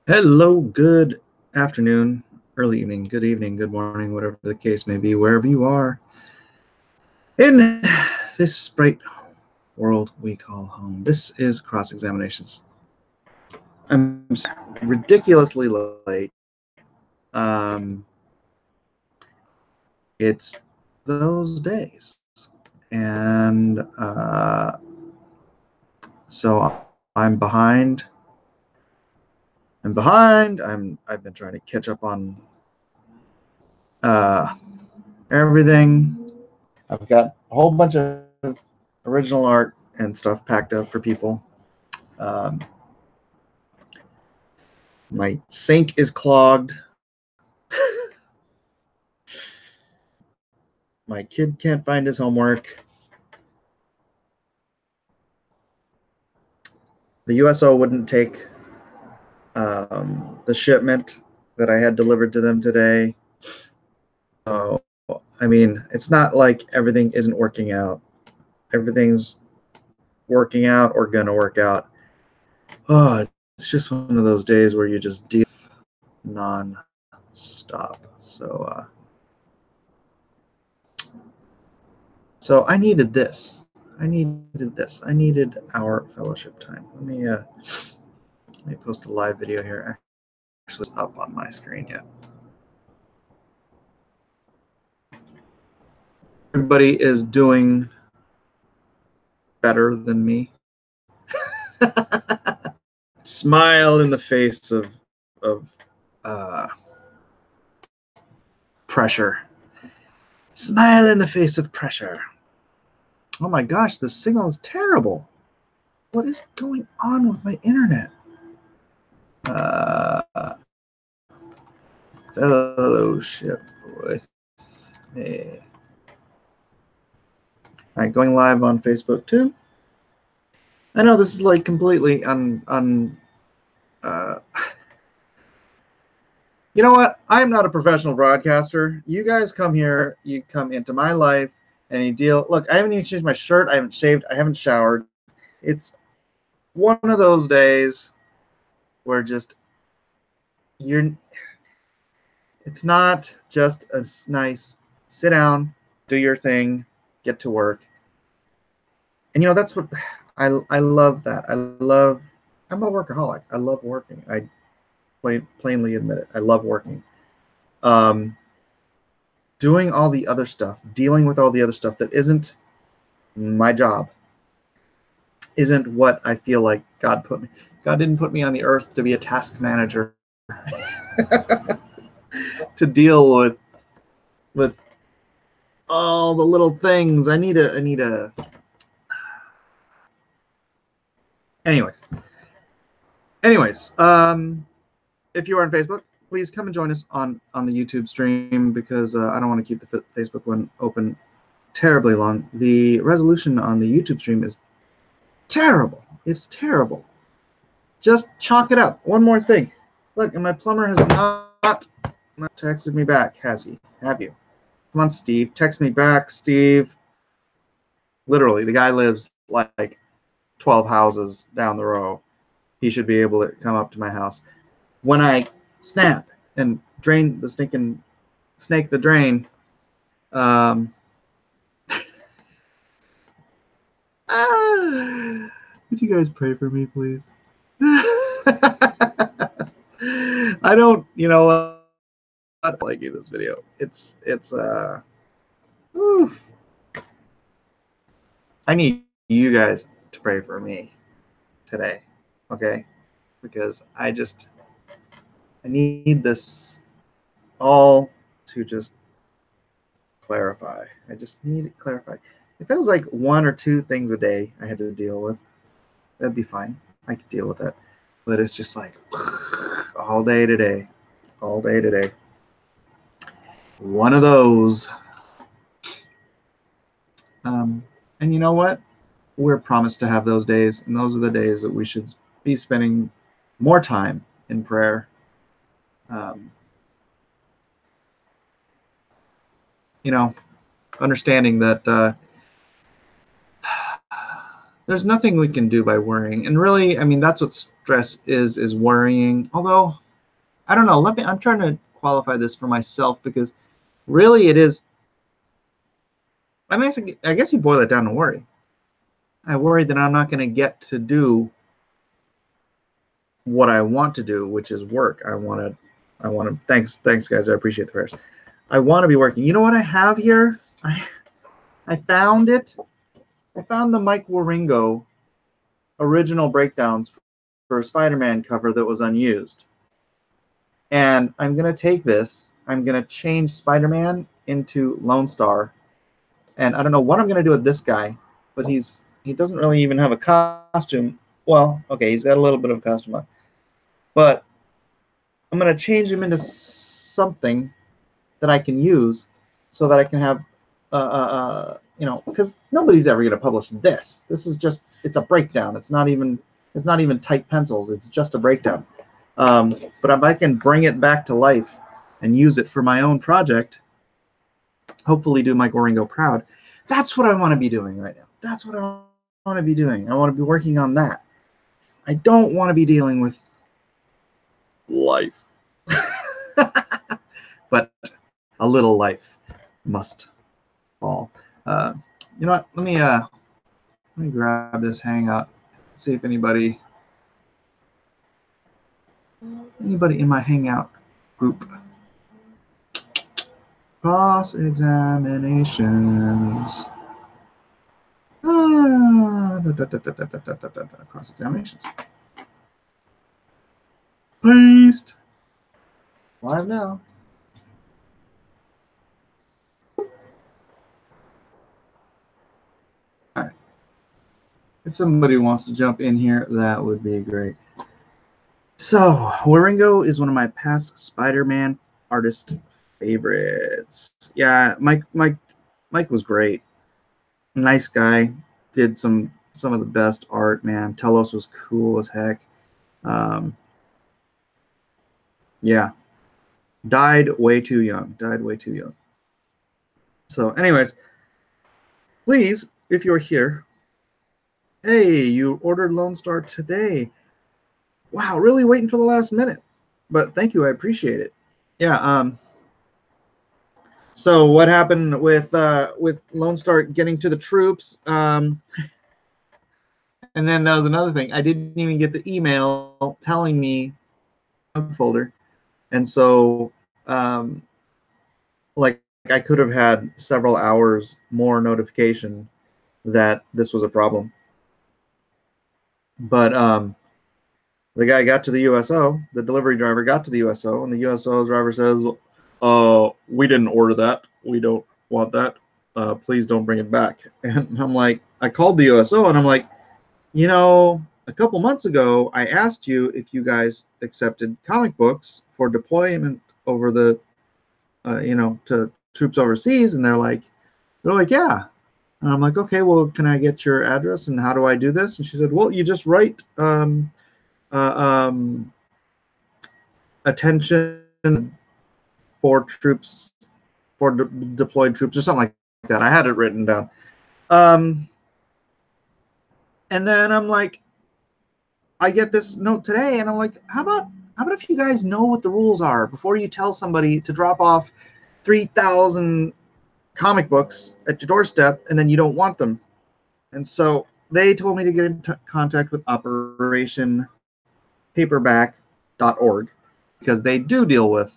Hello, good afternoon, early evening, good morning, whatever the case may be, wherever you are in this bright world we call home. This is Cross Examinations. I'm ridiculously late. It's those days, and so I'm behind. I've been trying to catch up on everything. I've got a whole bunch of original art and stuff packed up for people. My sink is clogged. My kid can't find his homework. The USO wouldn't take the shipment that I had delivered to them today. So, I mean, it's not like everything isn't working out. Everything's working out or gonna work out. Oh, it's just one of those days where you just deal non-stop. So I needed this. I needed our fellowship time. Let me post a live video here. Actually, it's up on my screen yet. Everybody is doing better than me. Smile in the face of pressure. Smile in the face of pressure. Oh my gosh, the signal is terrible. What is going on with my internet? Fellowship with me. All right, going live on Facebook too. I know this is like completely you know what? I'm not a professional broadcaster. You guys come here, you come into my life, and you deal. Look, I haven't even changed my shirt. I haven't shaved. I haven't showered. It's one of those days where just it's not just a nice sit down, do your thing, get to work. And you know, that's what I love that. I'm a workaholic. I love working. I plainly admit it. I love working. Doing all the other stuff, dealing with all the other stuff that isn't my job, isn't what I feel like God put me. God didn't put me on the earth to be a task manager, to deal with all the little things. I need a. Anyways, if you are on Facebook, please come and join us on the YouTube stream, because I don't want to keep the Facebook one open terribly long. The resolution on the YouTube stream is terrible. It's terrible. Just chalk it up. One more thing. Look, and my plumber has not texted me back, has he? Have you? Come on, Steve. Text me back, Steve. Literally, the guy lives like 12 houses down the row. He should be able to come up to my house. When I snap and drain the stinking snake the drain, would you guys pray for me, please? I don't, you know what, I don't like this video. It's I need you guys to pray for me today, okay? Because I need this all to just clarify. I just need it clarified. If it was like one or two things a day I had to deal with, that'd be fine. I could deal with it. But it's just like all day today. One of those. And you know what? We're promised to have those days, and those are the days that we should be spending more time in prayer. You know, understanding that there's nothing we can do by worrying. And really, I mean, that's what stress is worrying. Although, I don't know. I'm trying to qualify this for myself, because really it is. I mean, I guess you boil it down to worry. I worry that I'm not going to get to do what I want to do, which is work. I want to. Thanks, guys. I appreciate the prayers. I want to be working. You know what I have here? I found it. I found the Mike Wieringo original breakdowns for a Spider-Man cover that was unused. And I'm going to take this. I'm going to change Spider-Man into Lone Star. And I don't know what I'm going to do with this guy, but he doesn't really even have a costume. Well, okay, he's got a little bit of a costume on. But I'm going to change him into something that I can use so that I can have, you know, because nobody's ever going to publish this. This is just, it's a breakdown. It's not even tight pencils. It's just a breakdown. But if I can bring it back to life and use it for my own project, hopefully do Mike Wieringo proud. That's what I want to be doing right now. That's what I want to be doing. I want to be working on that. I don't want to be dealing with life. But a little life must fall. You know what? Let me grab this Hangout. See if anybody in my Hangout group. Cross examinations. Cross examinations. Paste. Live now. All right. If somebody wants to jump in here, that would be great. So, Wieringo is one of my past Spider-Man artist favorites. Yeah, Mike was great. Nice guy. Did some of the best art, man. Telos was cool as heck. Yeah. Died way too young. So, anyways, please, if you're here, hey, you ordered Lone Star today. Wow, really waiting for the last minute. But thank you, I appreciate it. Yeah, so what happened with Lone Star getting to the troops? And then that was another thing. I didn't even get the email telling me folder, and so like I could have had several hours more notification that this was a problem. But the guy got to the USO, the delivery driver got to the USO, and the USO driver says, we didn't order that. We don't want that. Please don't bring it back. And I'm like, I called the USO and I'm like, you know, a couple months ago, I asked you if you guys accepted comic books for deployment over the, you know, to troops overseas. And they're like, yeah. And I'm like, okay, well, can I get your address and how do I do this? And she said, well, you just write attention for troops, for deployed troops or something like that. I had it written down. And then I'm like, I get this note today and I'm like, how about if you guys know what the rules are before you tell somebody to drop off 3,000 comic books at your doorstep and then you don't want them. And so they told me to get in contact with operationpaperback.org because they do deal with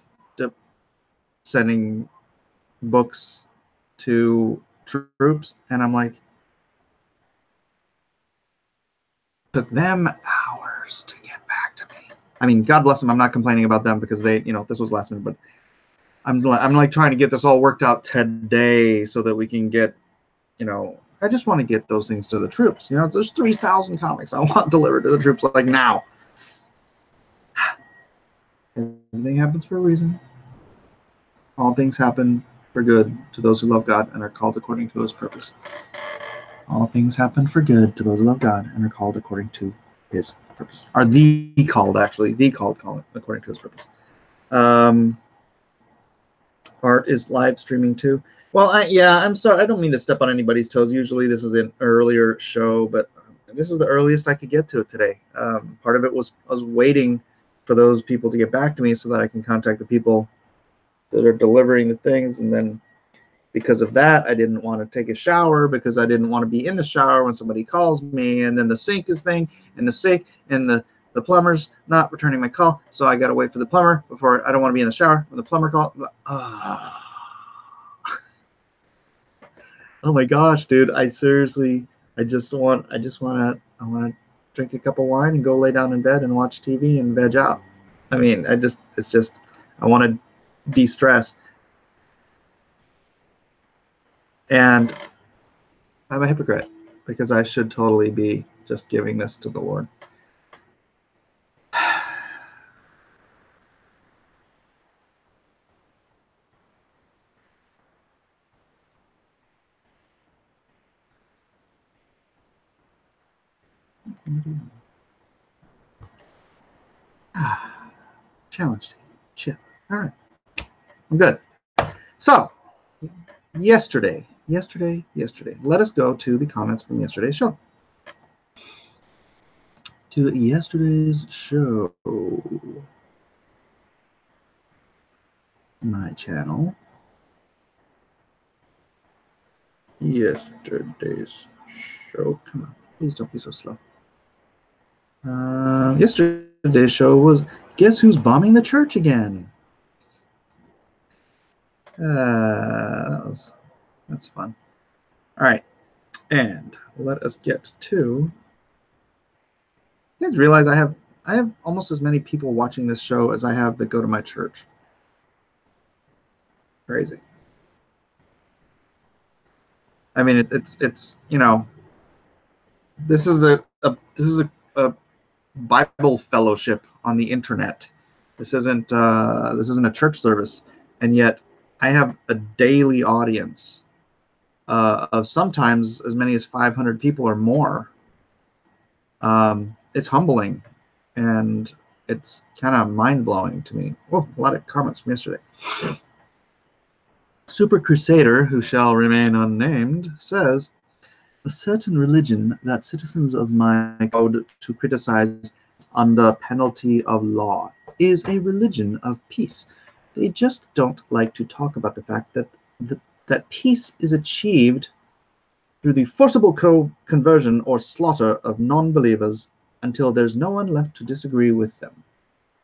sending books to troops. And I'm like, took them hours to get back to me. I mean, God bless them. I'm not complaining about them because they, you know, this was last minute, but I'm like trying to get this all worked out today so that we can get, you know, I just want to get those things to the troops. You know, there's 3,000 comics I want delivered to the troops like now. Everything happens for a reason. All things happen for good to those who love God and are called according to his purpose. All things happen for good to those who love God and are called according to his purpose. Are the called, actually. The called according to his purpose. Art is live streaming too. Well, yeah, I'm sorry. I don't mean to step on anybody's toes. Usually this is an earlier show, but this is the earliest I could get to it today. Part of it was I was waiting for those people to get back to me so that I can contact the people that are delivering the things, and then because of that, I didn't want to take a shower because I didn't want to be in the shower when somebody calls me, and then the sink is thing, and the sink, and the plumber's not returning my call, so I got to wait for the plumber before. I don't want to be in the shower when the plumber calls. Oh my gosh, dude! I seriously, I want to drink a cup of wine and go lay down in bed and watch TV and veg out. I mean, it's just, I want to de-stress. And I'm a hypocrite because I should totally be just giving this to the Lord. Challenged. Chill. All right. I'm good. So, yesterday. Let us go to the comments from yesterday's show. To yesterday's show. My channel. Yesterday's show. Come on. Please don't be so slow. Yesterday's show was Guess Who's Bombing the Church Again? That's fun. All right, and let us get to. You guys realize I have almost as many people watching this show as I have that go to my church. Crazy. I mean, it's you know, this is a Bible fellowship on the internet. This isn't a church service, and yet I have a daily audience of sometimes as many as 500 people or more. It's humbling, and it's kind of mind-blowing to me. Oh, a lot of comments from yesterday. Super Crusader, who shall remain unnamed, says, a certain religion that citizens of my code to criticize under penalty of law is a religion of peace. They just don't like to talk about the fact that that peace is achieved through the forcible conversion or slaughter of non-believers until there's no one left to disagree with them.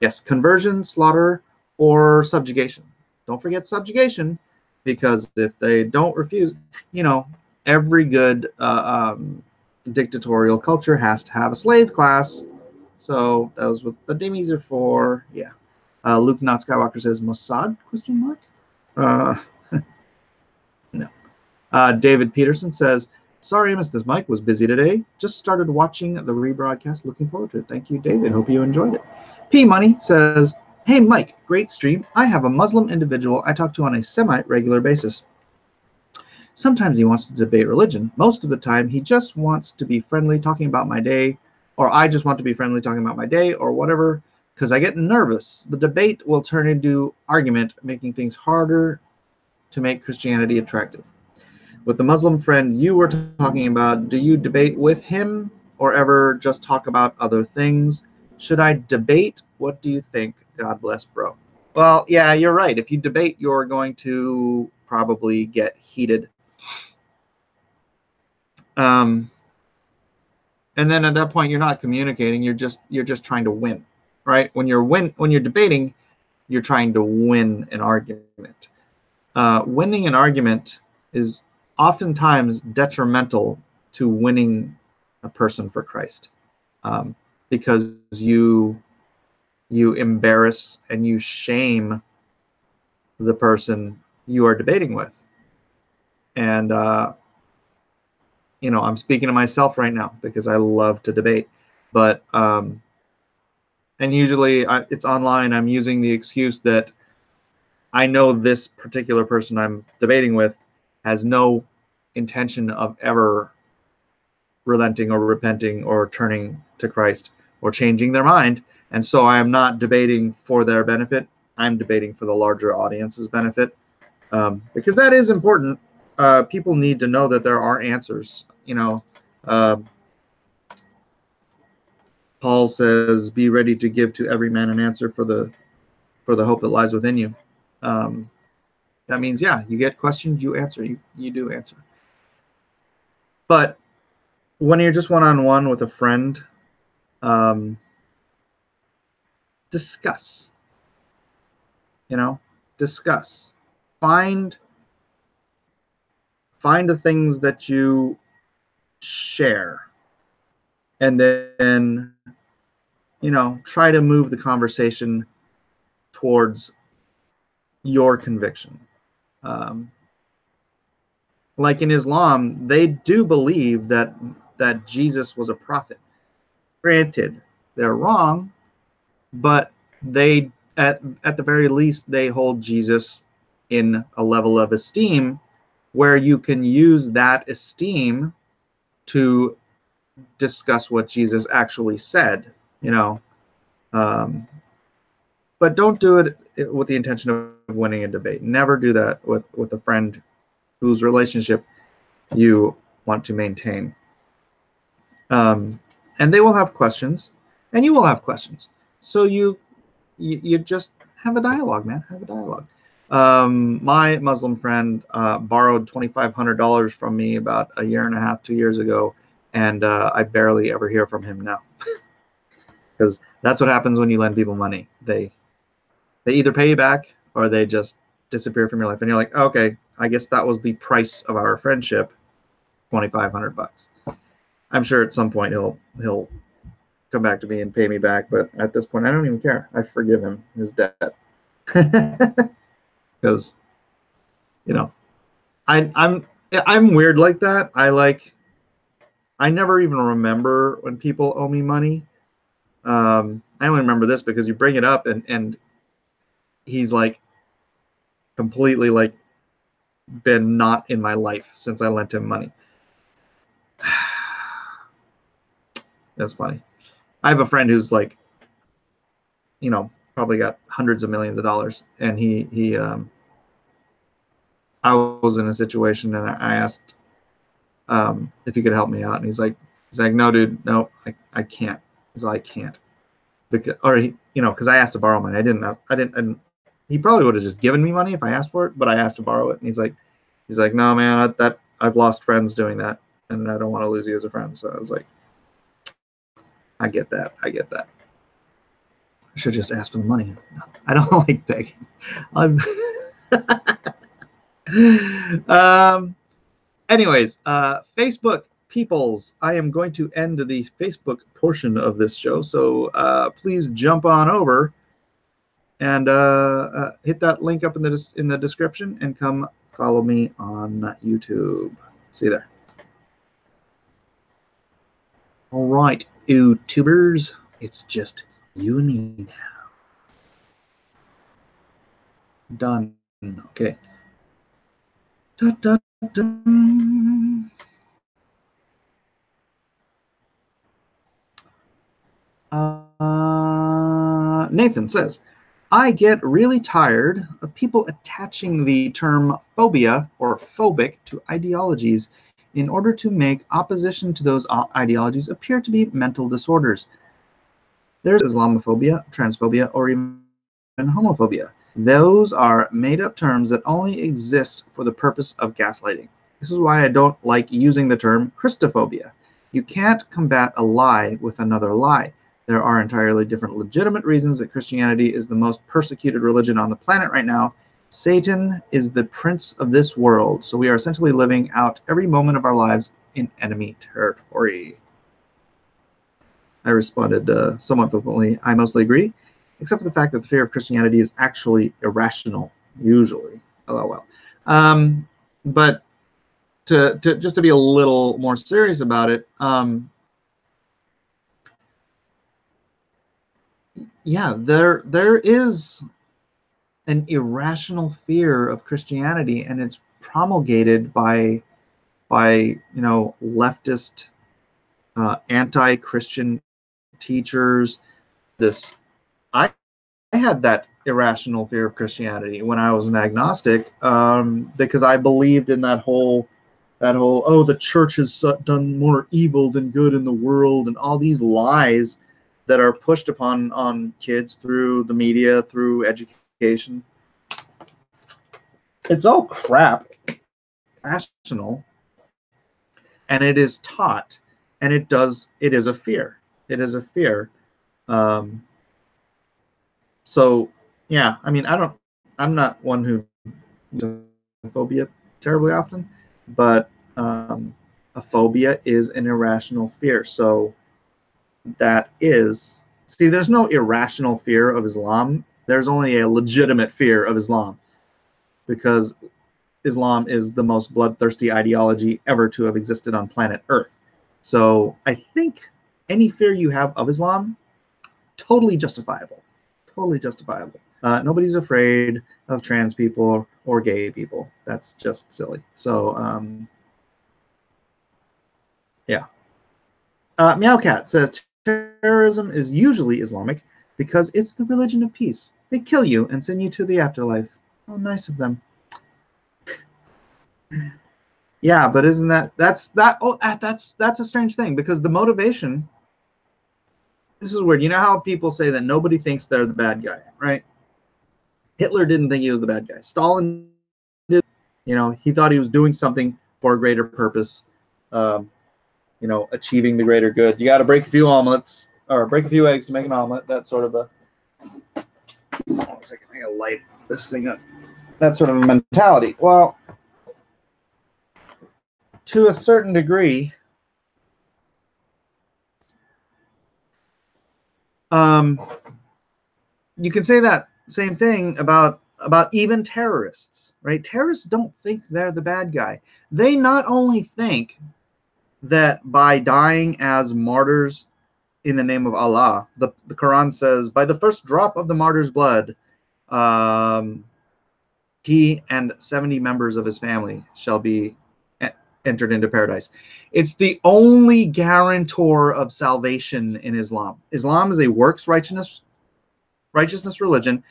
Yes, conversion, slaughter, or subjugation. Don't forget subjugation, because if they don't refuse, you know, every good dictatorial culture has to have a slave class. So that was what the dimmies are for. Yeah. Luke Not Skywalker says Mossad? ? No. David Peterson says, sorry I missed this. Mike was busy today. Just started watching the rebroadcast. Looking forward to it. Thank you, David. Hope you enjoyed it. P Money says, hey, Mike, great stream. I have a Muslim individual I talk to on a semi-regular basis. Sometimes he wants to debate religion. Most of the time, he just wants to be friendly talking about my day, or I just want to be friendly talking about my day, or whatever, because I get nervous. The debate will turn into argument, making things harder to make Christianity attractive. With the Muslim friend you were talking about, do you debate with him or ever just talk about other things? Should I debate? What do you think? God bless, bro. Well, yeah, you're right. If you debate, you're going to probably get heated. And then at that point, you're not communicating. You're just trying to win, right? When you're debating, you're trying to win an argument. Winning an argument is oftentimes detrimental to winning a person for Christ, because you embarrass and you shame the person you are debating with. And you know, I'm speaking to myself right now because I love to debate, but and usually it's online. I'm using the excuse that I know this particular person I'm debating with has no intention of ever relenting or repenting or turning to Christ or changing their mind. And so I am not debating for their benefit. I'm debating for the larger audience's benefit, because that is important. People need to know that there are answers. You know, Paul says, "Be ready to give to every man an answer for the hope that lies within you." That means, yeah, you get questioned, you answer. You do answer. But when you're just one-on-one with a friend, discuss. Discuss. Find the things that you share, and then try to move the conversation towards your conviction. Like in Islam, they do believe that Jesus was a prophet. Granted, they're wrong, but they at the very least they hold Jesus in a level of esteem where you can use that esteem to discuss what Jesus actually said, but don't do it with the intention of winning a debate. Never do that with a friend whose relationship you want to maintain. And they will have questions, and you will have questions. So you just have a dialogue, man. Have a dialogue. My Muslim friend borrowed $2,500 from me about a year and a half, 2 years ago, and I barely ever hear from him now. Because that's what happens when you lend people money. They either pay you back or they just disappear from your life, and you're like, okay, I guess that was the price of our friendship, $2,500. I'm sure at some point he'll come back to me and pay me back, but at this point I don't even care. I forgive him his debt. Because I'm weird like that. I never even remember when people owe me money. I only remember this because you bring it up and he's like completely like been not in my life since I lent him money. That's funny. I have a friend who's like, probably got hundreds of millions of dollars, and I was in a situation and I asked if he could help me out, and he's like, no, dude, no, I can't. He's like, I can't, because I asked to borrow money. I didn't, and he probably would have just given me money if I asked for it, but I asked to borrow it, and he's like, no, man, I've lost friends doing that, and I don't want to lose you as a friend. So I was like, I get that. I should just ask for the money. I don't like begging. Anyways, Facebook peoples, I am going to end the Facebook portion of this show, so please jump on over and hit that link up in the description and come follow me on YouTube. See you there. All right, YouTubers, it's just you and me now. Done. Okay. Da, da, da. Nathan says, I get really tired of people attaching the term phobia or phobic to ideologies in order to make opposition to those ideologies appear to be mental disorders. There's Islamophobia, transphobia, or even homophobia. Those are made-up terms that only exist for the purpose of gaslighting. This is why I don't like using the term Christophobia. You can't combat a lie with another lie. There are entirely different legitimate reasons that Christianity is the most persecuted religion on the planet right now. Satan is the prince of this world, so we are essentially living out every moment of our lives in enemy territory. I responded somewhat flippantly, I mostly agree, except for the fact that the fear of Christianity is actually irrational, usually. LOL. But just to be a little more serious about it, yeah, there is an irrational fear of Christianity, and it's promulgated by leftist anti-Christian teachers. I had that irrational fear of Christianity when I was an agnostic, because I believed in that whole oh, the church has done more evil than good in the world, and all these lies that are pushed upon on kids through the media, through education. It's all crap, rational, and it is taught, and it is a fear. It is a fear. So yeah, I mean, I'm not one who uses phobia terribly often, but a phobia is an irrational fear. So that is, see, there's no irrational fear of Islam. There's only a legitimate fear of Islam, because Islam is the most bloodthirsty ideology ever to have existed on planet Earth. So I think any fear you have of Islam, totally justifiable. Totally justifiable. Nobody's afraid of trans people or gay people. That's just silly. So, yeah. Meowcat says, terrorism is usually Islamic because it's the religion of peace. They kill you and send you to the afterlife. Oh, nice of them. Yeah, but isn't that's a strange thing, because the motivation, this is weird. You know how people say that nobody thinks they're the bad guy, right? Hitler didn't think he was the bad guy. Stalin did. You know, he thought he was doing something for a greater purpose, you know, achieving the greater good. You got to break a few omelets, or break a few eggs to make an omelet. That sort of a, hold on a second, I gotta light this thing up. That sort of a mentality. Well, to a certain degree, you can say that same thing about even terrorists, right? Terrorists don't think they're the bad guy. They not only think that by dying as martyrs in the name of Allah, the Quran says, by the first drop of the martyr's blood, he and 70 members of his family shall be entered into paradise. It's the only guarantor of salvation in Islam. Islam is a works righteousness religion,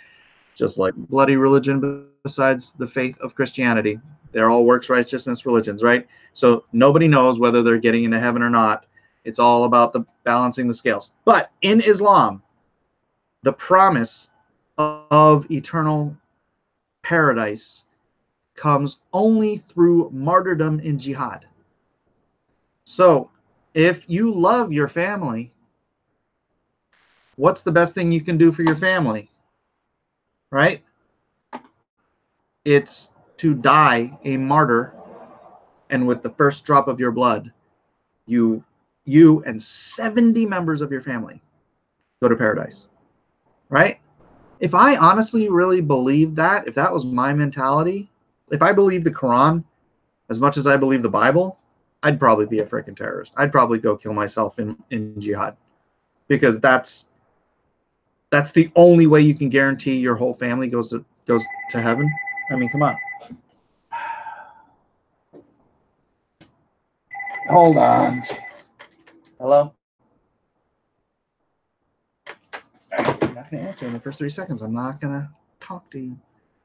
just like bloody religion besides the faith of Christianity. They're all works righteousness religions, right? So nobody knows whether they're getting into heaven or not. It's all about the balancing the scales. But in Islam, the promise of eternal paradise comes only through martyrdom in jihad. So if you love your family, what's the best thing you can do for your family? Right? It's to die a martyr, and with the first drop of your blood, you and 70 members of your family go to paradise. Right? If I honestly really believed that, if that was my mentality, if I believed the Quran as much as I believe the Bible, I'd probably be a freaking terrorist. I'd probably go kill myself in jihad, because that's the only way you can guarantee your whole family goes to heaven. I mean, come on. Hold on. Hello? I'm not going to answer in the first 3 seconds. I'm not going to talk to you.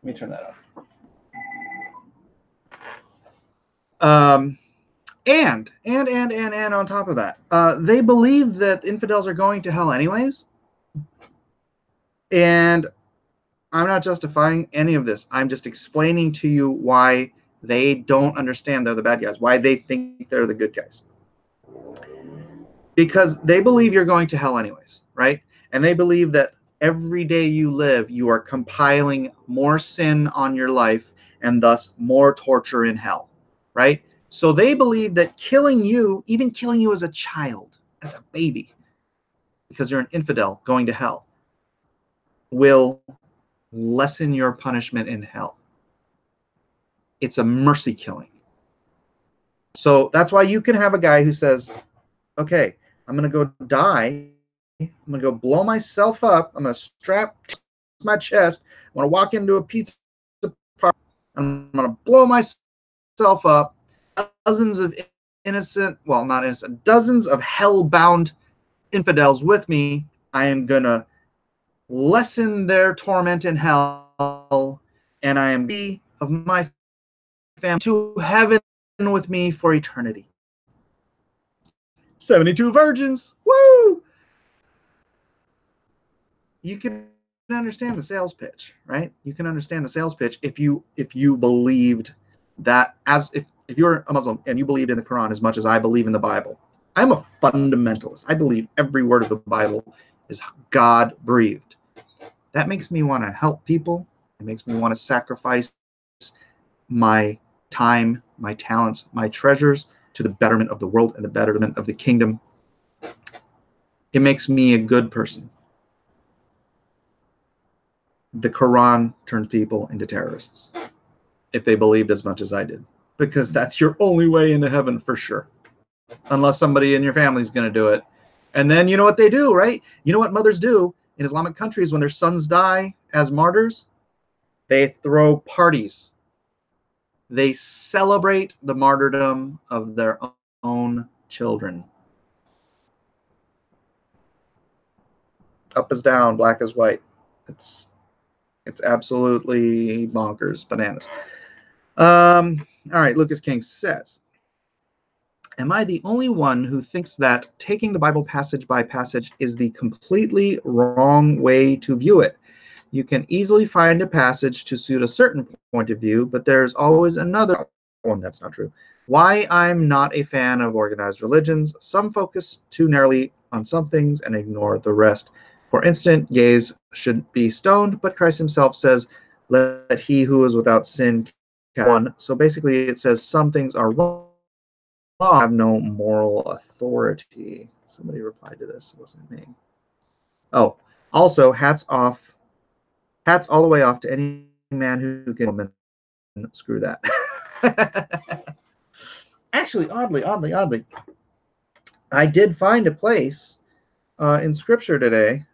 Let me turn that off. And on top of that, they believe that infidels are going to hell anyways. And I'm not justifying any of this. I'm just explaining to you why they don't understand they're the bad guys, why they think they're the good guys. Because they believe you're going to hell anyways, right? And they believe that every day you live, you are compiling more sin on your life and thus more torture in hell, right? So they believe that killing you, even killing you as a child, as a baby, because you're an infidel going to hell, will lessen your punishment in hell. It's a mercy killing. So that's why you can have a guy who says, okay, I'm going to go die. I'm going to go blow myself up. I'm going to strap my chest. I'm going to walk into a pizza parlor. I'm going to blow myself up. Dozens of innocent, well, not innocent, dozens of hell-bound infidels with me. I am going to lessen their torment in hell, and I am free of my family to heaven with me for eternity. 72 virgins. Woo! you can understand the sales pitch, right? You can understand the sales pitch if you believed that, as if you're a Muslim and you believed in the Quran as much as I believe in the Bible. I'm a fundamentalist. I believe every word of the Bible is God breathed. That makes me want to help people. It makes me want to sacrifice my time, my talents, my treasures to the betterment of the world and the betterment of the kingdom. It makes me a good person. The Quran turns people into terrorists if they believed as much as I did, because that's your only way into heaven for sure, unless somebody in your family is going to do it. And then you know what they do, right? You know what mothers do in Islamic countries when their sons die as martyrs? They throw parties. They celebrate the martyrdom of their own children. Up is down, black is white. It's absolutely bonkers, bananas. All right, Lucas King says, am I the only one who thinks that taking the Bible passage by passage is the completely wrong way to view it? You can easily find a passage to suit a certain point of view, but there's always another one. That's not true. Why I'm not a fan of organized religions. Some focus too narrowly on some things and ignore the rest. For instance, gays should be stoned, but Christ himself says, let he who is without sin one. So basically it says some things are wrong, have no moral authority. Somebody replied to this. It wasn't me. Oh, also, hats all the way off to any man who can woman. Screw that. Actually, oddly, I did find a place in Scripture today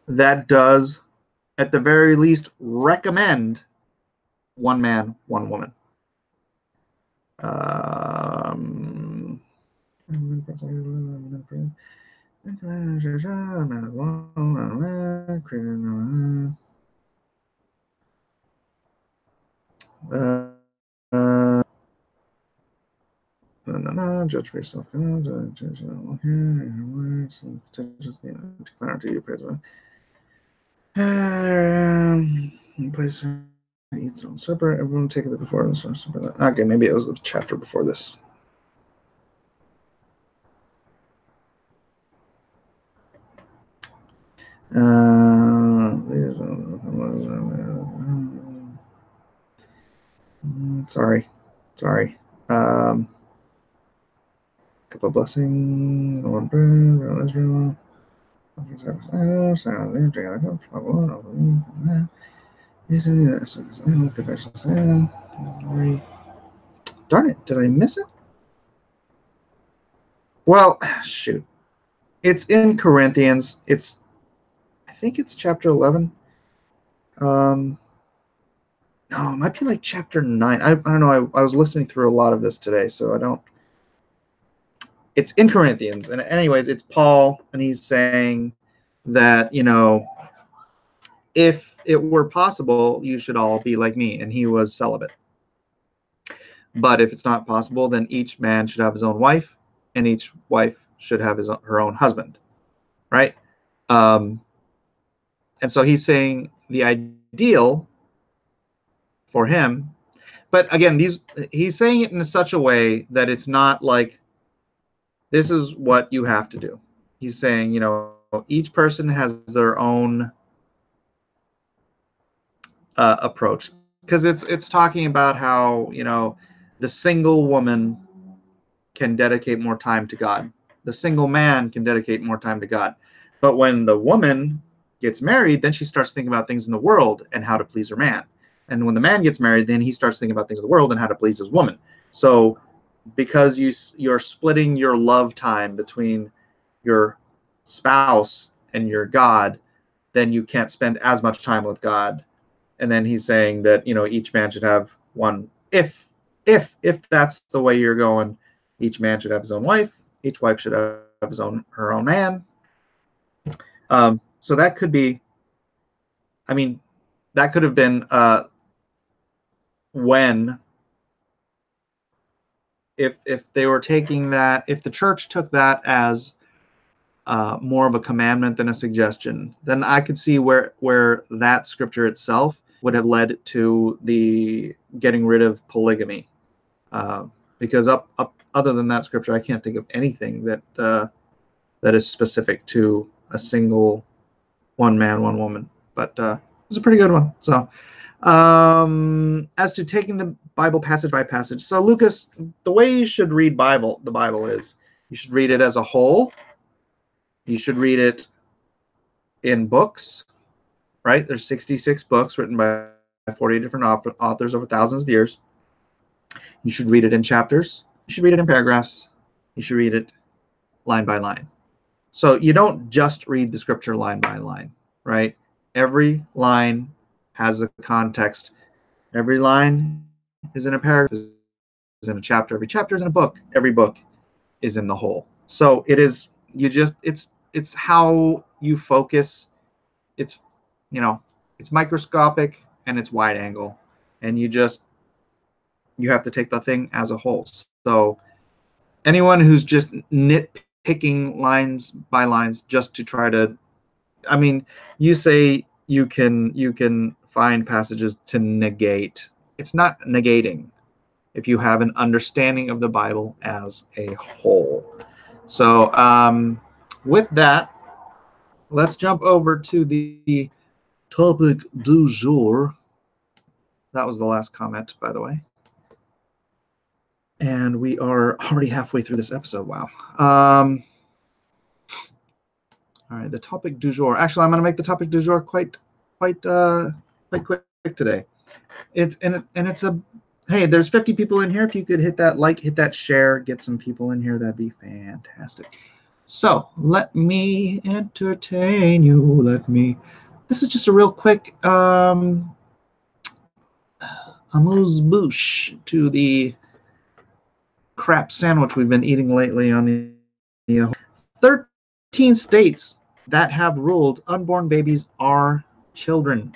that does, at the very least, recommend one man, one woman. Judge for yourself. Place eats on supper. Everyone take it before the supper. Okay, maybe it was the chapter before this. Sorry. Couple of blessings, Lord bread, Israel. Darn it, did I miss it? Well, shoot. It's in Corinthians. I think it's chapter 11. No, it might be like chapter 9. I don't know. I was listening through a lot of this today, so I don't. It's in Corinthians. And anyways, it's Paul, and he's saying that, if it were possible, you should all be like me. And he was celibate. But if it's not possible, then each man should have his own wife, and each wife should have her own husband, right? And so he's saying the ideal for him, but again, he's saying it in such a way that it's not like this is what you have to do. He's saying, each person has their own approach, because it's talking about how the single woman can dedicate more time to God. The single man can dedicate more time to God. But when the woman gets married, then she starts thinking about things in the world and how to please her man. And when the man gets married, then he starts thinking about things in the world and how to please his woman. So because you're splitting your love time between your spouse and your God, then you can't spend as much time with God. And then he's saying that each man should have one. If that's the way you're going, each man should have his own wife. Each wife should have her own man. So that could be. I mean, that could have been when if they were taking that, if the church took that as more of a commandment than a suggestion, then I could see where that scripture itself would have led to the getting rid of polygamy. Because other than that scripture, I can't think of anything that that is specific to a single one man, one woman. But it's a pretty good one. So as to taking the Bible passage by passage, so Lucas, the way you should read the Bible is you should read it as a whole. You should read it in books, right? There's 66 books written by 40 different authors over thousands of years. You should read it in chapters. You should read it in paragraphs. You should read it line by line. So you don't just read the scripture line by line, right? Every line has a context. Every line is in a paragraph, is in a chapter. Every chapter is in a book. Every book is in the whole. So it is, it's how you focus. It's, it's microscopic and it's wide angle. And you have to take the thing as a whole. So anyone who's just nitpicking lines by lines just to try to, I mean, you say you can find passages to negate. It's not negating if you have an understanding of the Bible as a whole. So with that, let's jump over to the topic du jour. That was the last comment, by the way. And we are already halfway through this episode. Wow. All right, the topic du jour. Actually, I'm going to make the topic du jour quite quick today. It's a hey, there's 50 people in here. If you could hit that like, hit that share, get some people in here, that'd be fantastic. So let me entertain you. This is just a real quick amuse-bouche to the crap sandwich we've been eating lately on the 13 states that have ruled unborn babies are children.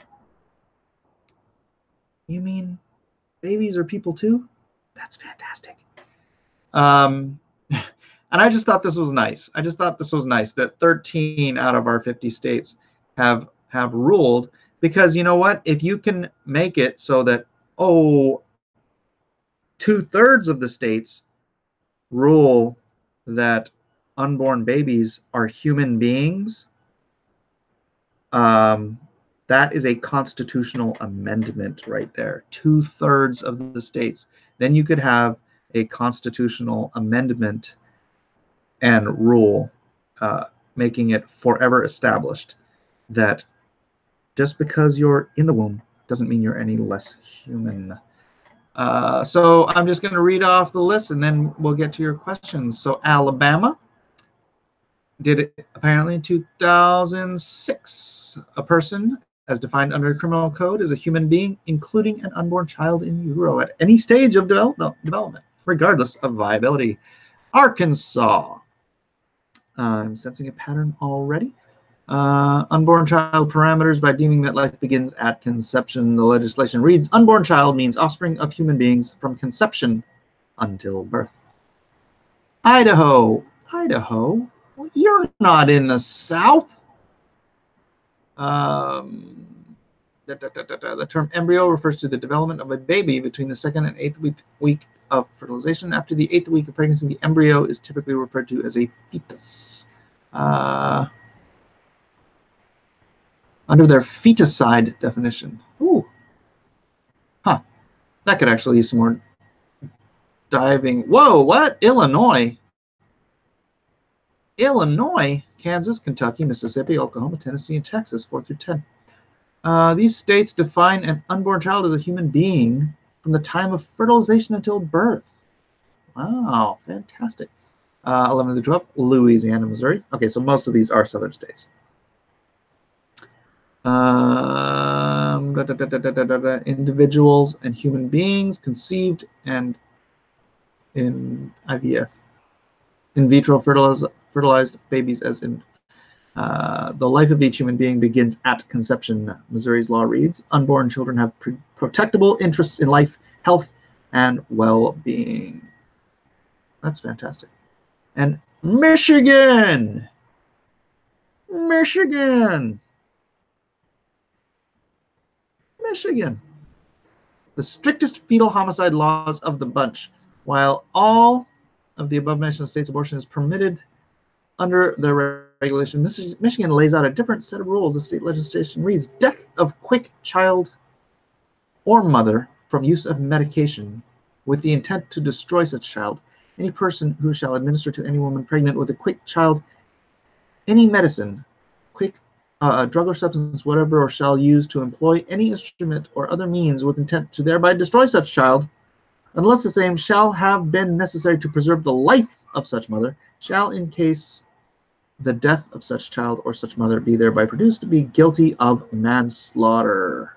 You mean babies are people too? That's fantastic. And I just thought this was nice. That 13 out of our 50 states have ruled, because you know what? If you can make it so that 2/3 of the states rule that unborn babies are human beings, that is a constitutional amendment right there. 2/3 of the states. Then you could have a constitutional amendment and rule, making it forever established that just because you're in the womb doesn't mean you're any less human. So I'm just going to read off the list and then we'll get to your questions. So Alabama did it apparently in 2006. A person, as defined under the criminal code, is a human being, including an unborn child in utero at any stage of development, regardless of viability. Arkansas. I'm sensing a pattern already. Unborn child parameters by deeming that life begins at conception. The legislation reads, unborn child means offspring of human beings from conception until birth. Idaho. Well, you're not in the South. The term embryo refers to the development of a baby between the 2nd and 8th week of fertilization. After the 8th week of pregnancy, the embryo is typically referred to as a fetus. Under their feticide definition. Ooh. Huh. That could actually use some more diving. Whoa, what? Illinois, Kansas, Kentucky, Mississippi, Oklahoma, Tennessee, and Texas, 4 through 10. These states define an unborn child as a human being from the time of fertilization until birth. Wow, fantastic. 11 through 12, Louisiana, Missouri. Okay, so most of these are southern states. Individuals and human beings conceived and in IVF, in vitro fertilized babies, as in the life of each human being begins at conception. Missouri's law reads, unborn children have protectable interests in life, health, and well-being. That's fantastic. And Michigan. Michigan. Michigan. The strictest fetal homicide laws of the bunch. While all of the above-mentioned states abortion is permitted under the regulation, Michigan lays out a different set of rules. The state legislation reads, death of quick child or mother from use of medication with the intent to destroy such child. Any person who shall administer to any woman pregnant with a quick child any medicine, quick drug or substance, whatever, or shall use to employ any instrument or other means with intent to thereby destroy such child, unless the same shall have been necessary to preserve the life of such mother, shall, in case the death of such child or such mother be thereby produced, to be guilty of manslaughter.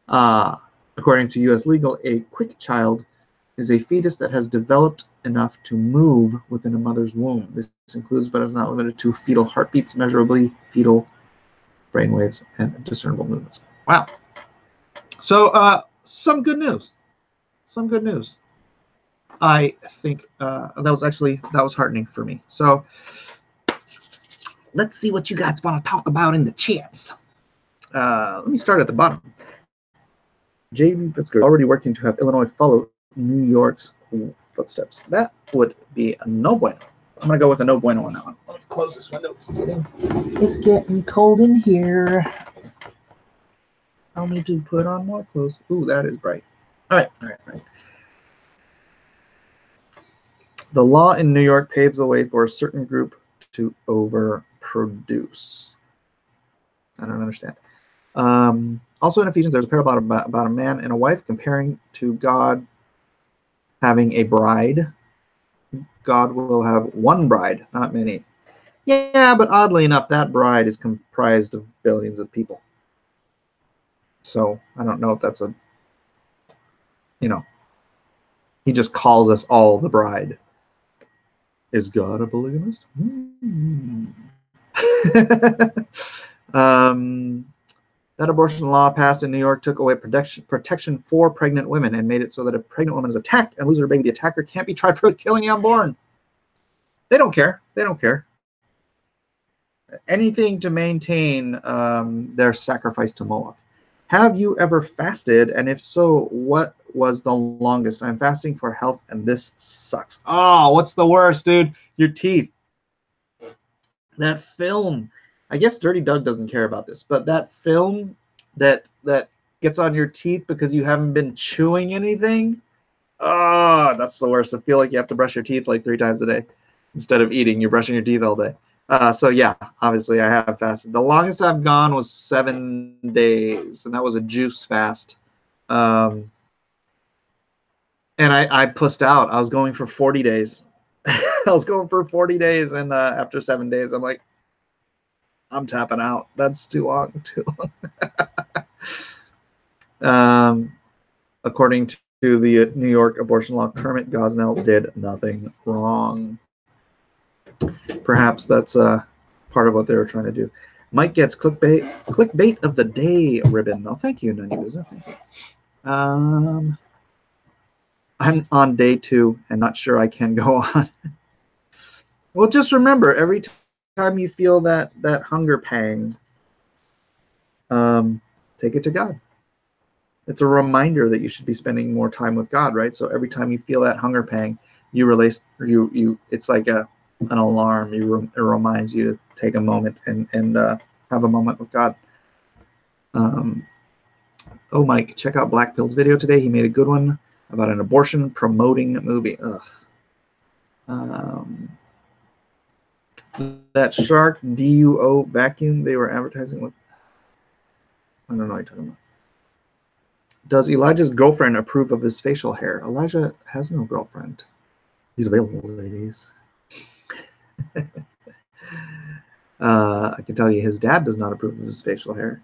According to U.S. legal, a quick child is a fetus that has developed enough to move within a mother's womb. This includes, but is not limited to, fetal heartbeats, measurably fetal brainwaves, and discernible movements. Wow. So some good news. Some good news. I think that was heartening for me. So let's see what you guys want to talk about in the chats. Let me start at the bottom. J.B. Pritzker already working to have Illinois follow New York's footsteps. That would be a no bueno. I'm going to go with a no bueno on that one. Let's close this window. It's getting cold in here. I'll need to put on more clothes. Ooh, that is bright. All right. The law in New York paves the way for a certain group to overproduce. I don't understand. Also in Ephesians, there's a parable about a man and a wife comparing to God having a bride. God will have one bride, not many. Yeah, but oddly enough, that bride is comprised of billions of people. So I don't know if that's a, he just calls us all the bride. Is God a polygamist? That abortion law passed in New York took away protection for pregnant women and made it so that if a pregnant woman is attacked and loses her baby, the attacker can't be tried for killing the unborn. They don't care. They don't care. Anything to maintain their sacrifice to Moloch. Have you ever fasted? And if so, what was the longest? I'm fasting for health, and this sucks. Oh, what's the worst, dude? Your teeth. That film. I guess Dirty Doug doesn't care about this, but that film that gets on your teeth because you haven't been chewing anything. Oh, that's the worst. I feel like you have to brush your teeth like 3 times a day instead of eating. You're brushing your teeth all day. So yeah, obviously I have fasted. The longest I've gone was 7 days, and that was a juice fast. And I pussed out. I was going for 40 days. I was going for 40 days, and after 7 days, I'm like, I'm tapping out. That's too long. According to the New York abortion law, Kermit Gosnell did nothing wrong. Perhaps that's part of what they were trying to do. Mike gets clickbait of the day ribbon. Oh, thank you, None of you. Thank you. I'm on day 2 and not sure I can go on. Well, just remember, every time you feel that hunger pang, take it to God. It's a reminder that you should be spending more time with God, right? So every time you feel that hunger pang, you release, it's like an alarm. It reminds you to take a moment and have a moment with God. Oh, Mike, check out Black Pill's video today. He made a good one about an abortion promoting movie. Ugh. That Shark DUO vacuum they were advertising with. I don't know what you're talking about. Does Elijah's girlfriend approve of his facial hair? Elijah has no girlfriend. He's available, ladies. I can tell you his dad does not approve of his facial hair.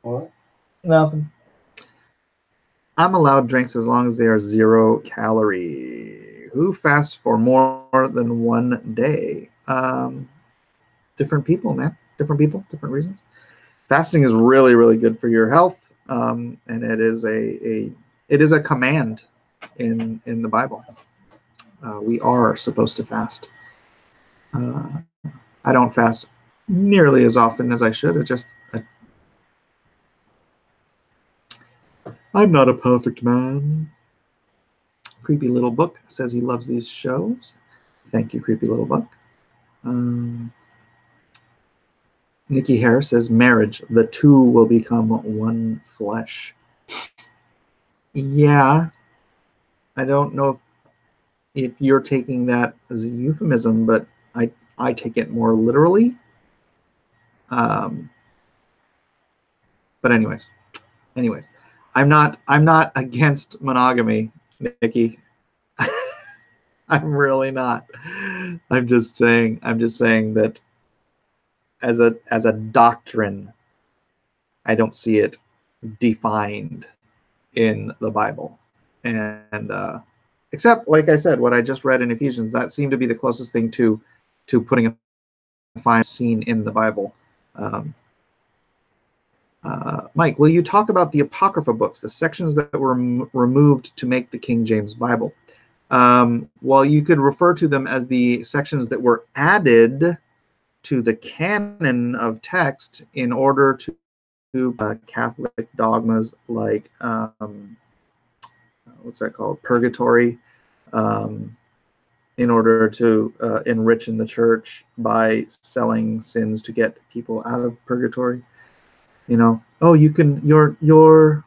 What? Nothing. I'm allowed drinks as long as they are 0 calorie. Who fasts for more than 1 day? Different people, man. Different people, different reasons. Fasting is really, really good for your health, and it is a it is a command in the Bible. We are supposed to fast. I don't fast nearly as often as I should. I'm not a perfect man. Creepy Little Book says he loves these shows. Thank you, Creepy Little Book. Nikki Harris says, marriage, the two will become one flesh. Yeah, I don't know if you're taking that as a euphemism, but I take it more literally. But anyways, I'm not against monogamy, Nikki. I'm really not. I'm just saying that as a doctrine, I don't see it defined in the Bible. And except, like I said, what I just read in Ephesians, that seemed to be the closest thing to putting a fine scene in the Bible. Mike, will you talk about the Apocrypha books, the sections that were removed to make the King James Bible? Well, you could refer to them as the sections that were added to the canon of text in order to Catholic dogmas like what's that called? Purgatory, in order to enrich in the church by selling sins to get people out of purgatory. You know, oh, you can your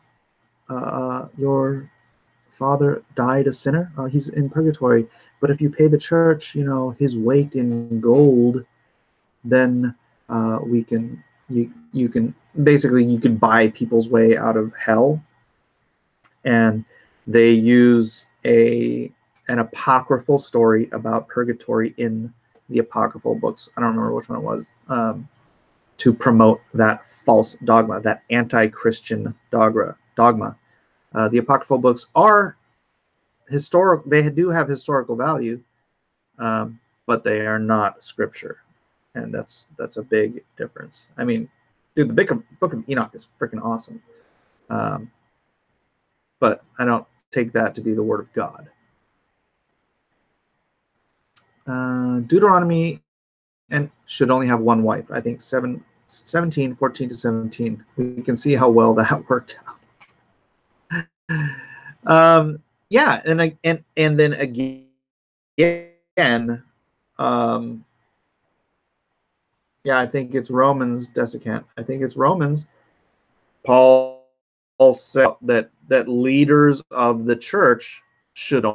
father died a sinner. He's in purgatory, but if you pay the church, you know, his weight in gold, then we can you can basically you can buy people's way out of hell. And they use an apocryphal story about purgatory in the apocryphal books. I don't remember which one it was, to promote that false dogma, that anti-Christian dogma. The apocryphal books are historical; they do have historical value, but they are not scripture, and that's a big difference. I mean, dude, the Book of Enoch is freaking awesome, but I don't take that to be the word of God. Deuteronomy and should only have one wife. I think 14 to 17. We can see how well that worked out. Yeah, and then again, yeah, I think it's Romans, Desiccant. I think it's Romans. Paul said that leaders of the church should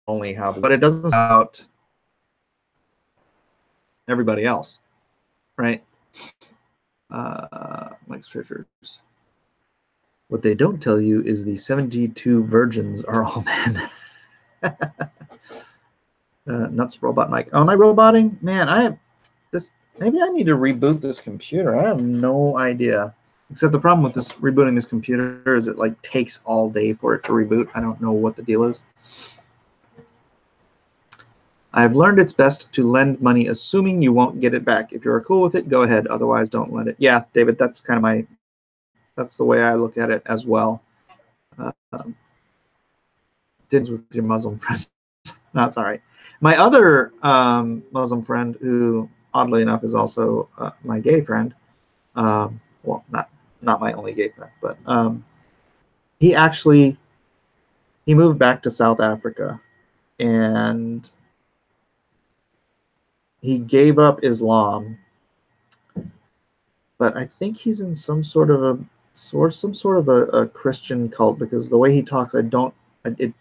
only have, but it doesn't about everybody else, right? Mike Strichers. What they don't tell you is the 72 virgins are all men. Nuts robot Mike. Oh, am I roboting? Man, I have this. Maybe I need to reboot this computer. I have no idea. Except the problem with this rebooting this computer is it like takes all day for it to reboot. I don't know what the deal is. I've learned it's best to lend money assuming you won't get it back. If you're cool with it, go ahead. Otherwise, don't lend it. Yeah, David, that's kind of that's the way I look at it as well. Did with your Muslim friends. No, it's all right. My other Muslim friend, who oddly enough is also my gay friend, well, not my only gay friend, but he moved back to South Africa, and he gave up Islam, but I think he's in some sort of a Christian cult, because the way he talks, it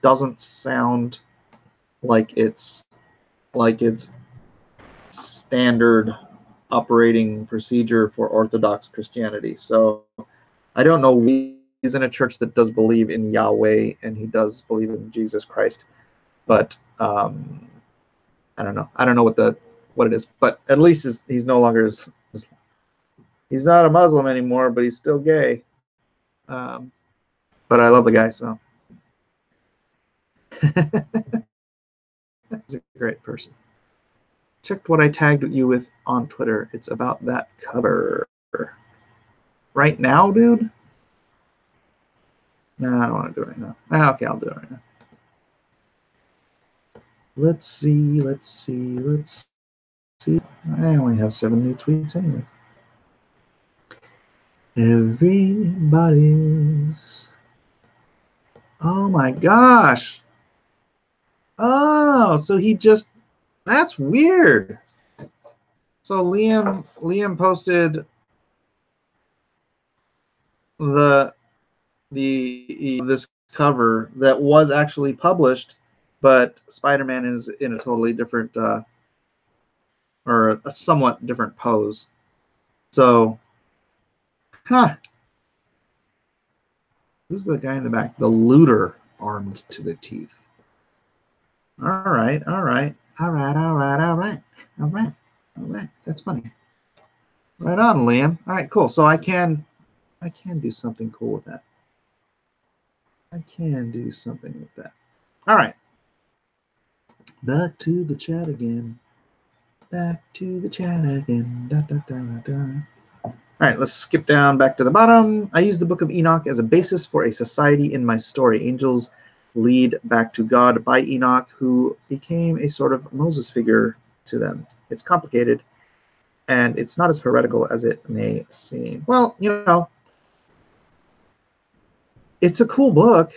doesn't sound like it's standard operating procedure for Orthodox Christianity. So I don't know. He's in a church that does believe in Yahweh, and he does believe in Jesus Christ, but I don't know. I don't know what it is. But at least he's no longer he's not a Muslim anymore, but he's still gay. But I love the guy, so he's a great person. Checked what I tagged you with on Twitter. It's about that cover. Right now, dude? No, I don't want to do it right now. Okay, I'll do it right now. Let's see. I only have 7 new tweets anyways. Everybody's. Oh my gosh. Oh, so he just. That's weird. So Liam posted this cover that was actually published, but Spider-Man is in a totally different or a somewhat different pose. So, who's the guy in the back? The looter, armed to the teeth. All right. That's funny. Right on, Liam. All right, cool. So I can do something cool with that. I can do something with that. All right. Back to the chat again. Back to the chat again. All right, let's skip down back to the bottom. I use the Book of Enoch as a basis for a society in my story. Angels lead back to God by Enoch, who became a sort of Moses figure to them. It's complicated, and it's not as heretical as it may seem. Well, you know, it's a cool book,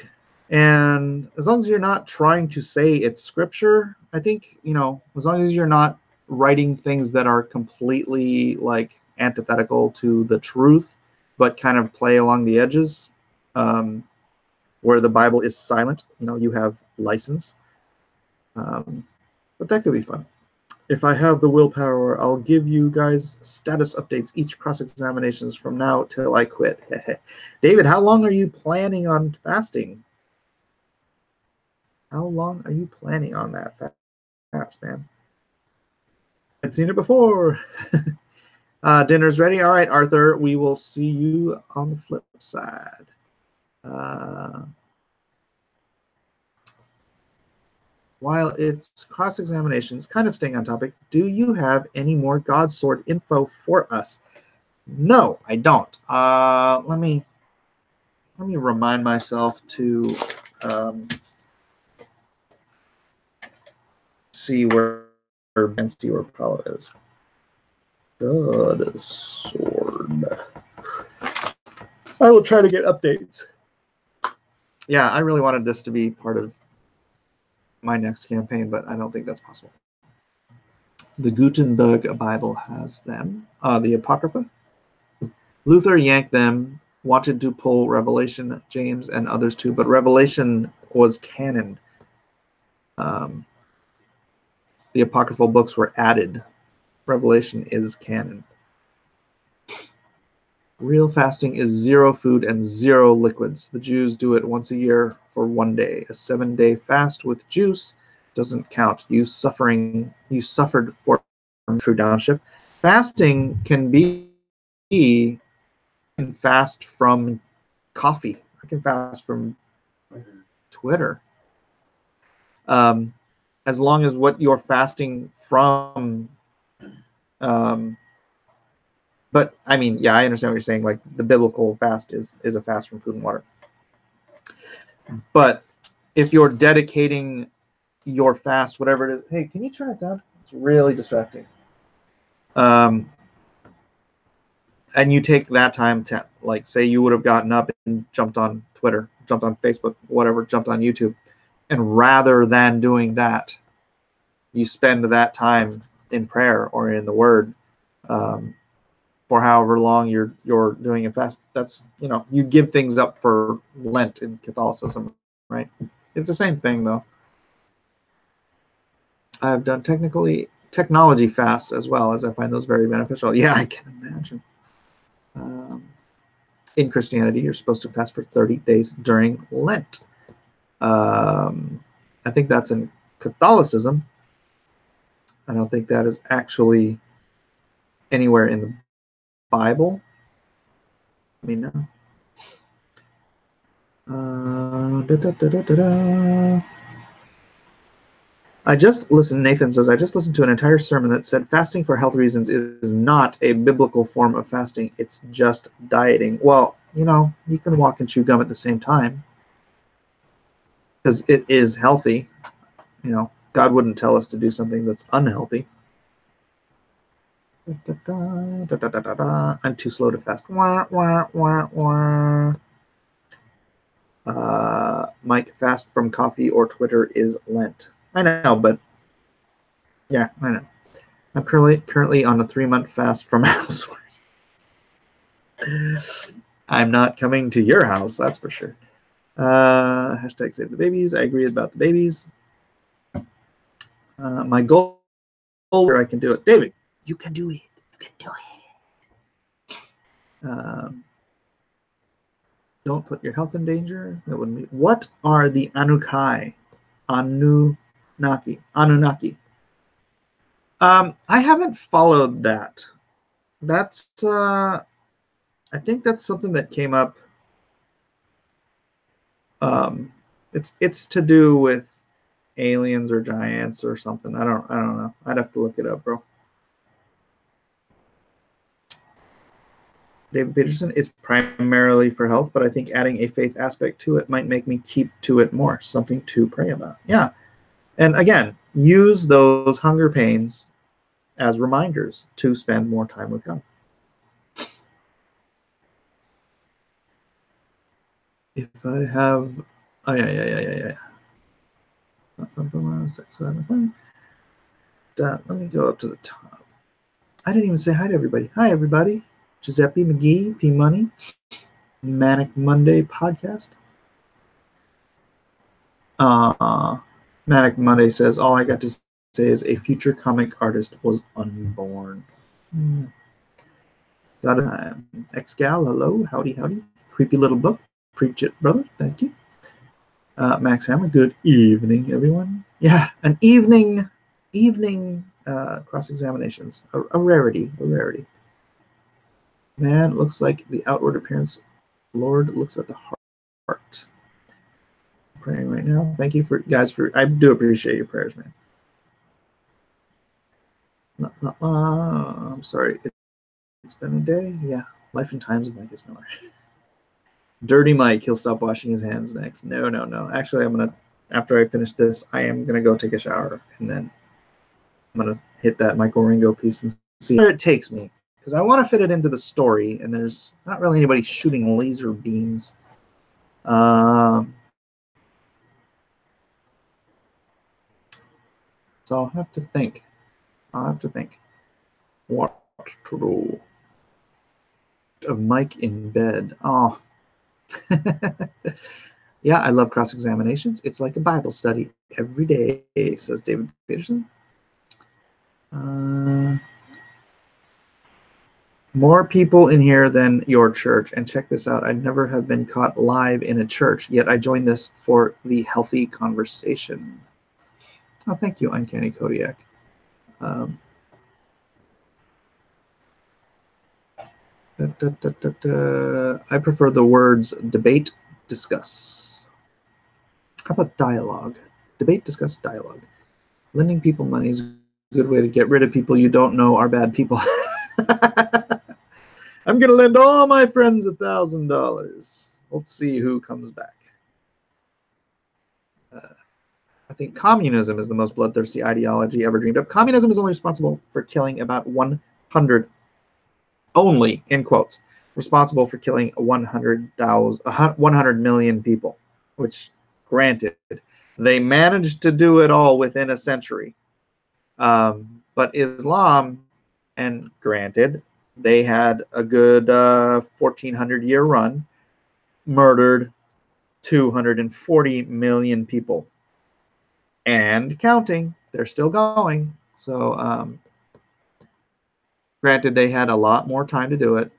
and as long as you're not trying to say it's scripture, I think, you know, as long as you're not writing things that are completely like antithetical to the truth, but kind of play along the edges, where the Bible is silent, you know, you have license. But that could be fun. If I have the willpower, I'll give you guys status updates each cross-examinations from now till I quit. David, how long are you planning on fasting? How long are you planning on that fast, man? I've seen it before. Dinner's ready. All right, Arthur, we will see you on the flip side. While it's cross-examinations, kind of staying on topic, do you have any more God's Sword info for us? No, I don't. Let me remind myself to see where Paulo is. God's Sword. I will try to get updates. Yeah, I really wanted this to be part of my next campaign, but I don't think that's possible. The Gutenberg Bible has them. The Apocrypha. Luther yanked them, wanted to pull Revelation, James, and others too, but Revelation was canon. The apocryphal books were added. Revelation is canon. Real fasting is 0 food and 0 liquids. The Jews do it once a year for 1 day. A 7-day fast with juice doesn't count. You suffered for true downshift. Fasting can be, I can fast from coffee. I can fast from Twitter. As long as what you're fasting from, but I mean, yeah, I understand what you're saying. Like the biblical fast is a fast from food and water. But if you're dedicating your fast, whatever it is, hey, can you turn it down? It's really distracting. And you take that time to, like, say you would have gotten up and jumped on Twitter, jumped on Facebook, whatever, jumped on YouTube, and rather than doing that, you spend that time in prayer or in the Word. For however long you're doing a fast. That's, you know, you give things up for Lent in Catholicism, right? It's the same thing though. I've done technology fasts as well, as I find those very beneficial. Yeah, I can imagine. In Christianity, you're supposed to fast for 30 days during Lent. I think that's in Catholicism. I don't think that is actually anywhere in the Bible. I mean, no. I just listened, Nathan says, I just listened to an entire sermon that said fasting for health reasons is not a biblical form of fasting. It's just dieting. Well, you know, you can walk and chew gum at the same time. because it is healthy. You know, God wouldn't tell us to do something that's unhealthy. I'm too slow to fast. Mike, fast from coffee or Twitter is Lent. I know, but yeah, I know. I'm currently on a 3-month fast from housework. I'm not coming to your house, that's for sure. Hashtag save the babies. I agree about the babies. My goal, I can do it. David, you can do it. You can do it. Don't put your health in danger. That wouldn't be. What are the Anunnaki? Anunnaki. I haven't followed that. That's I think that's something that came up. It's to do with aliens or giants or something. I don't know. I'd have to look it up, bro. David Peterson, it's primarily for health, but I think adding a faith aspect to it might make me keep to it more. Something to pray about. Yeah. And again, use those hunger pains as reminders to spend more time with God. If I have, oh yeah. Let me go up to the top. I didn't even say hi to everybody. Hi, everybody. Giuseppe McGee, P Money, Manic Monday podcast. Manic Monday says, all I got to say is a future comic artist was unborn. Got a ex-gal, hello, howdy. Creepy little book. Preach it, brother. Thank you. Max Hammer, good evening, everyone. Yeah, an evening cross-examinations. A rarity. Man, looks like the outward appearance. Lord looks at the heart. I'm praying right now. Thank you guys for. I do appreciate your prayers, man. I'm sorry. It's been a day. Yeah, life and times of Mike Miller. Dirty Mike. He'll stop washing his hands next. No. Actually, after I finish this, I am gonna go take a shower and then I'm gonna hit that Michael Ringo piece and see where it takes me. Because I want to fit it into the story, and there's not really anybody shooting laser beams. So I'll have to think. What to do. Of Mike in bed. Oh. Yeah, I love cross-examinations. It's like a Bible study every day, says David Peterson. More people in here than your church. And check this out. I never have been caught live in a church, yet I joined this for the healthy conversation. Oh, thank you, Uncanny Kodiak. I prefer the words debate, discuss. How about dialogue? Debate, discuss, dialogue. Lending people money is a good way to get rid of people you don't know are bad people. I'm going to lend all my friends $1,000. Let's see who comes back. I think communism is the most bloodthirsty ideology ever dreamed of. Communism is only responsible for killing about 100, only, in quotes, responsible for killing 100 million people, which, granted, they managed to do it all within a century. But Islam, and granted, they had a good 1,400-year run, murdered 240 million people. And counting. They're still going. So, granted, they had a lot more time to do it.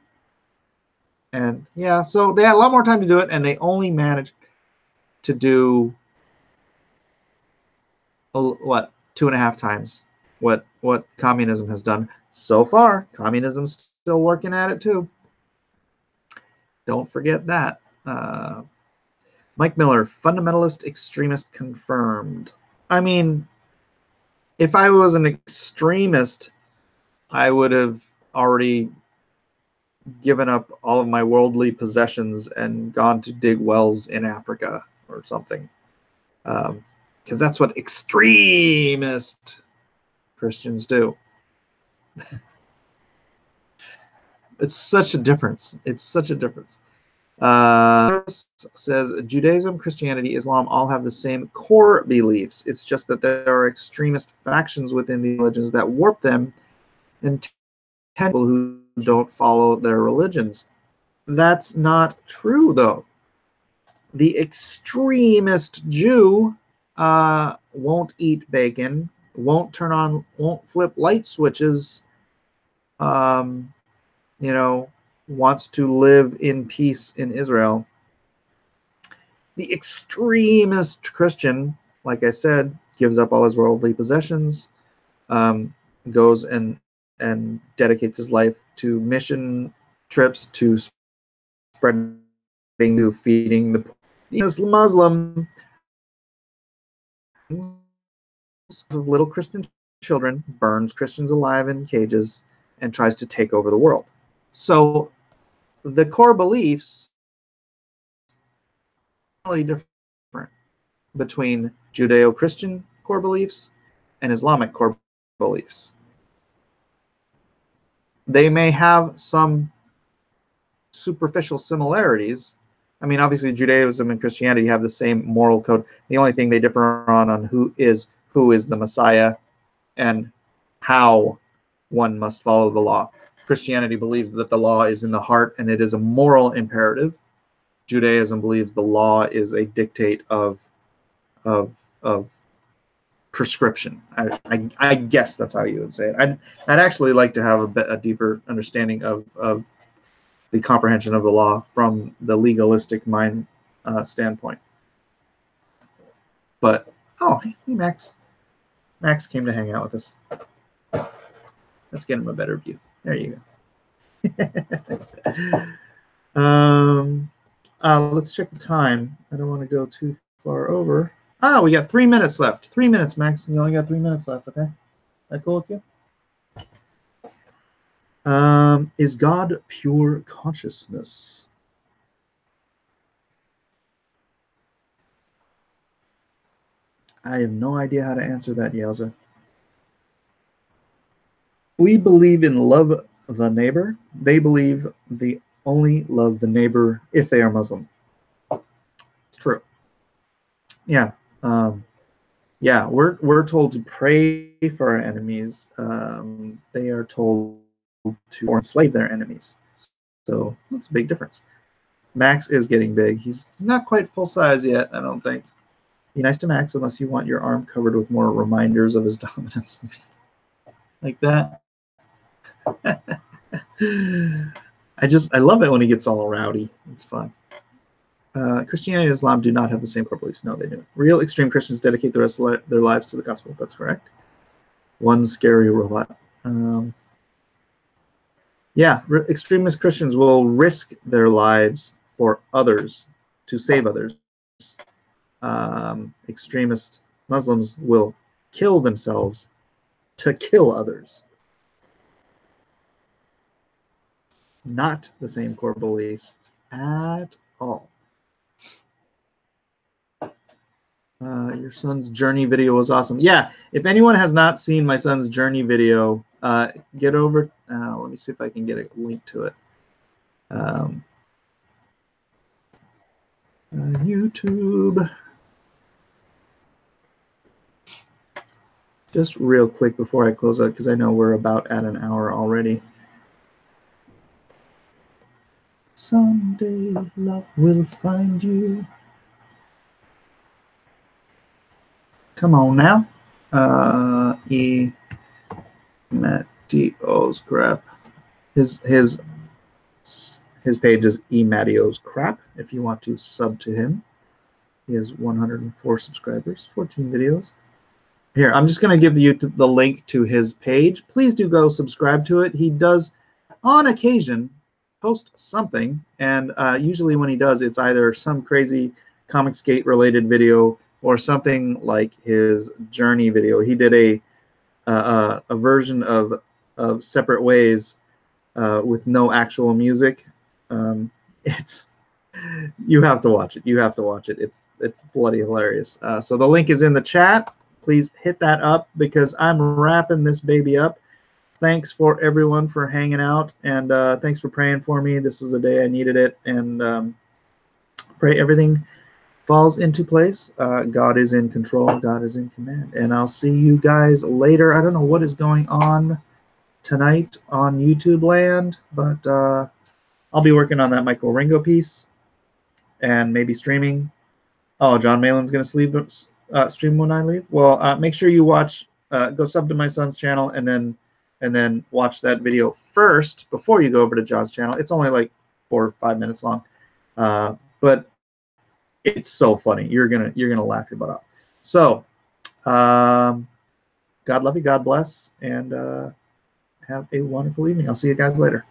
And, yeah, so they had a lot more time to do it, and they only managed to do, what, 2.5 times what communism has done so far. Communism's still working at it too. Don't forget that. Mike Miller, fundamentalist extremist confirmed. I mean, if I was an extremist, I would have already given up all of my worldly possessions and gone to dig wells in Africa or something. because that's what extremist Christians do. It's such a difference. It's such a difference. Says Judaism, Christianity, Islam all have the same core beliefs. It's just that there are extremist factions within the religions that warp them and people who don't follow their religions. That's not true, though. The extremist Jew won't eat bacon, won't flip light switches, you know, wants to live in peace in Israel. The extremist Christian, like I said, gives up all his worldly possessions, goes and dedicates his life to mission trips, to spreading, to feeding the poor. This Muslim of little Christian children, burns Christians alive in cages, and tries to take over the world. So the core beliefs are really different between Judeo-Christian core beliefs and Islamic core beliefs. They may have some superficial similarities. I mean, obviously Judaism and Christianity have the same moral code. The only thing they differ on who is the Messiah and how one must follow the law. Christianity believes that the law is in the heart and it is a moral imperative. Judaism believes the law is a dictate of prescription. I guess that's how you would say it. I'd actually like to have a deeper understanding of the comprehension of the law from the legalistic mind standpoint. But oh, hey Max. Max came to hang out with us. Let's get him a better view. There you go. Let's check the time. I don't want to go too far over. We got 3 minutes left. 3 minutes, Max. You only got 3 minutes left, okay? That cool with you? Is God pure consciousness? I have no idea how to answer that, Yelza. We believe in love the neighbor. They believe they only love the neighbor if they are Muslim. It's true. Yeah. Yeah, we're told to pray for our enemies. They are told to enslave their enemies. So that's a big difference. Max is getting big. He's not quite full size yet, I don't think. Be nice to Max unless you want your arm covered with more reminders of his dominance. Like that. I love it when he gets all rowdy. It's fun. Christianity and Islam do not have the same core beliefs. No, they don't. Real extreme Christians dedicate the rest of their lives to the gospel. That's correct. One scary robot. Yeah, extremist Christians will risk their lives for others to save others. Extremist Muslims will kill themselves to kill others. Not the same core beliefs at all. Your son's journey video was awesome. Yeah, if anyone has not seen my son's journey video, get over. Let me see if I can get a link to it. YouTube. Just real quick before I close out, because I know we're about at an hour already. Someday love will find you. Come on now. Matio's crap. His page is Matio's crap. If you want to sub to him, he has 104 subscribers, 14 videos. Here, I'm just going to give you the link to his page. Please do go subscribe to it. He does, on occasion, post something, and usually when he does, it's either some crazy Comicsgate related video or something like his journey video. He did a version of Separate Ways with no actual music. It's You have to watch it. You have to watch it. It's bloody hilarious. So the link is in the chat. Please hit that up because I'm wrapping this baby up. Thanks for everyone for hanging out, and thanks for praying for me. This is the day I needed it, and pray everything falls into place. God is in control. God is in command. And I'll see you guys later. I don't know what is going on tonight on YouTube land, but I'll be working on that Michael Ringo piece and maybe streaming. Oh, John Malin's going to stream when I leave. Well, make sure you watch. Go sub to my son's channel and then watch that video first before you go over to John's channel. It's only like 4 or 5 minutes long, but it's so funny. You're gonna laugh your butt off. So, God love you. God bless, and have a wonderful evening. I'll see you guys later.